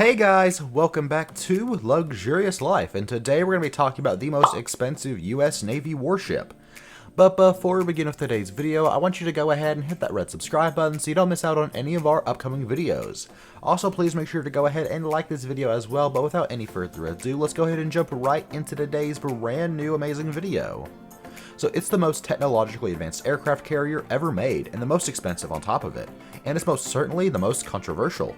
Hey guys, welcome back to Luxurious Life, and today we're going to be talking about the most expensive US Navy warship. But before we begin with today's video, I want you to go ahead and hit that red subscribe button so you don't miss out on any of our upcoming videos. Also, please make sure to go ahead and like this video as well, but without any further ado, let's go ahead and jump right into today's brand new amazing video. So it's the most technologically advanced aircraft carrier ever made, and the most expensive on top of it, and it's most certainly the most controversial.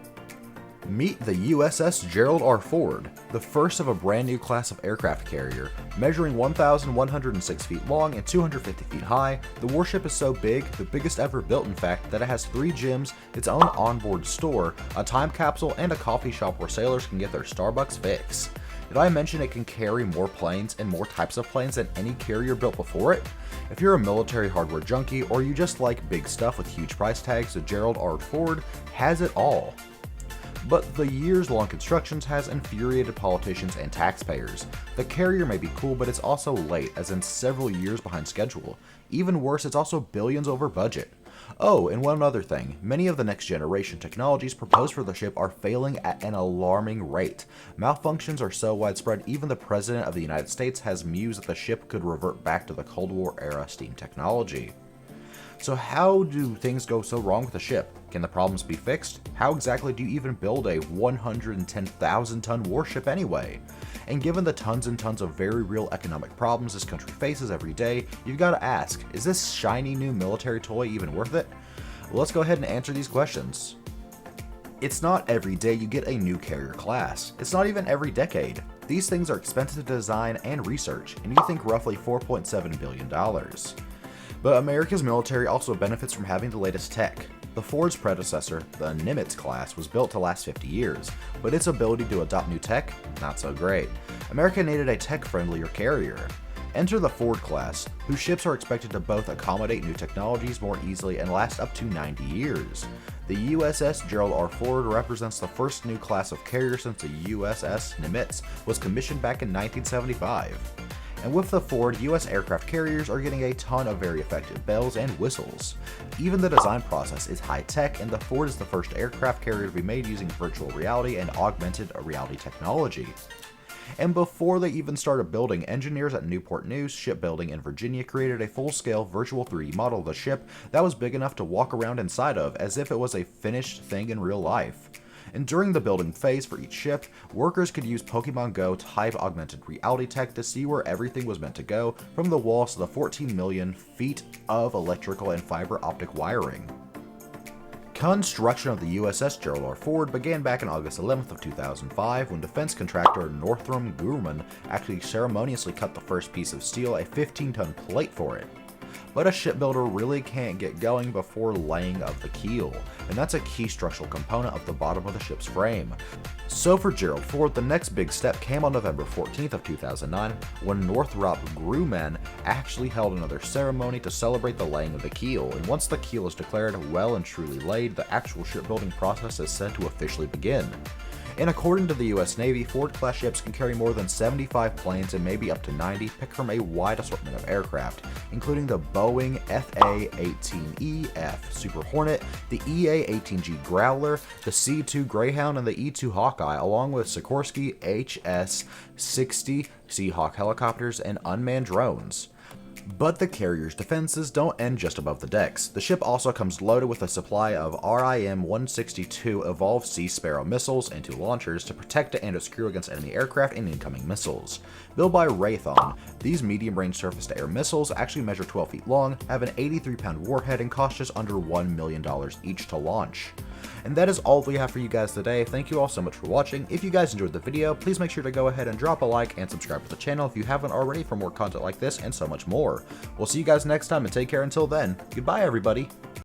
Meet the USS Gerald R.Ford, the first of a brand new class of aircraft carrier. Measuring 1,106 feet long and 250 feet high, the warship is so big, the biggest ever built in fact, that it has 3 gyms, its own onboard store, a time capsule, and a coffee shop where sailors can get their Starbucks fix. Did I mention it can carry more planes and more types of planes than any carrier built before it? If you're a military hardware junkie or you just like big stuff with huge price tags, the Gerald R.Ford has it all. But the years-long construction has infuriated politicians and taxpayers. The carrier may be cool, but it's also late, as in several years behind schedule. Even worse, it's also billions over budget. Oh, and one other thing, many of the next generation technologies proposed for the ship are failing at an alarming rate. Malfunctions are so widespread, even the President of the United States has mused that the ship could revert back to the Cold War era steam technology. So how do things go so wrong with the ship? Can the problems be fixed? How exactly do you even build a 110,000 ton warship anyway? And given the tons and tons of very real economic problems this country faces every day, you've got to ask, is this shiny new military toy even worth it? Well, let's go ahead and answer these questions. It's not every day you get a new carrier class. It's not even every decade. These things are expensive to design and research, and you think roughly $4.7 billion. But America's military also benefits from having the latest tech. The Ford's predecessor, the Nimitz class, was built to last 50 years, but its ability to adopt new tech, not so great. America needed a tech-friendlier carrier. Enter the Ford class, whose ships are expected to both accommodate new technologies more easily and last up to 90 years. The USS Gerald R. Ford represents the first new class of carrier since the USS Nimitz was commissioned back in 1975. And with the Ford, US aircraft carriers are getting a ton of very effective bells and whistles. Even the design process is high-tech, and the Ford is the first aircraft carrier to be made using virtual reality and augmented reality technology. And before they even started building, engineers at Newport News Shipbuilding in Virginia created a full-scale virtual 3D model of the ship that was big enough to walk around inside of, as if it was a finished thing in real life. And during the building phase for each ship, workers could use Pokemon Go type augmented reality tech to see where everything was meant to go, from the walls to the 14 million feet of electrical and fiber optic wiring. Construction of the USS Gerald R. Ford began back on August 11th of 2005 when defense contractor Northrop Grumman actually ceremoniously cut the first piece of steel, a 15-ton plate for it. But a shipbuilder really can't get going before laying of the keel, and that's a key structural component of the bottom of the ship's frame. So for Gerald Ford, the next big step came on November 14th of 2009 when Northrop Grumman actually held another ceremony to celebrate the laying of the keel, and once the keel is declared well and truly laid, the actual shipbuilding process is set to officially begin. And according to the US Navy, Ford-class ships can carry more than 75 planes and maybe up to 90, picked from a wide assortment of aircraft, including the Boeing FA-18EF Super Hornet, the EA-18G Growler, the C-2 Greyhound, and the E-2 Hawkeye, along with Sikorsky HS-60 Seahawk helicopters and unmanned drones. But the carrier's defenses don't end just above the decks. The ship also comes loaded with a supply of RIM-162 Evolved Sea Sparrow missiles and 2 launchers to protect it and its crew against enemy aircraft and incoming missiles. Built by Raytheon, these medium-range surface-to-air missiles actually measure 12 feet long, have an 83-pound warhead, and cost just under $1 million each to launch. And that is all we have for you guys today. Thank you all so much for watching. If you guys enjoyed the video, please make sure to go ahead and drop a like and subscribe to the channel if you haven't already for more content like this and so much more. We'll see you guys next time, and take care until then. Goodbye, everybody.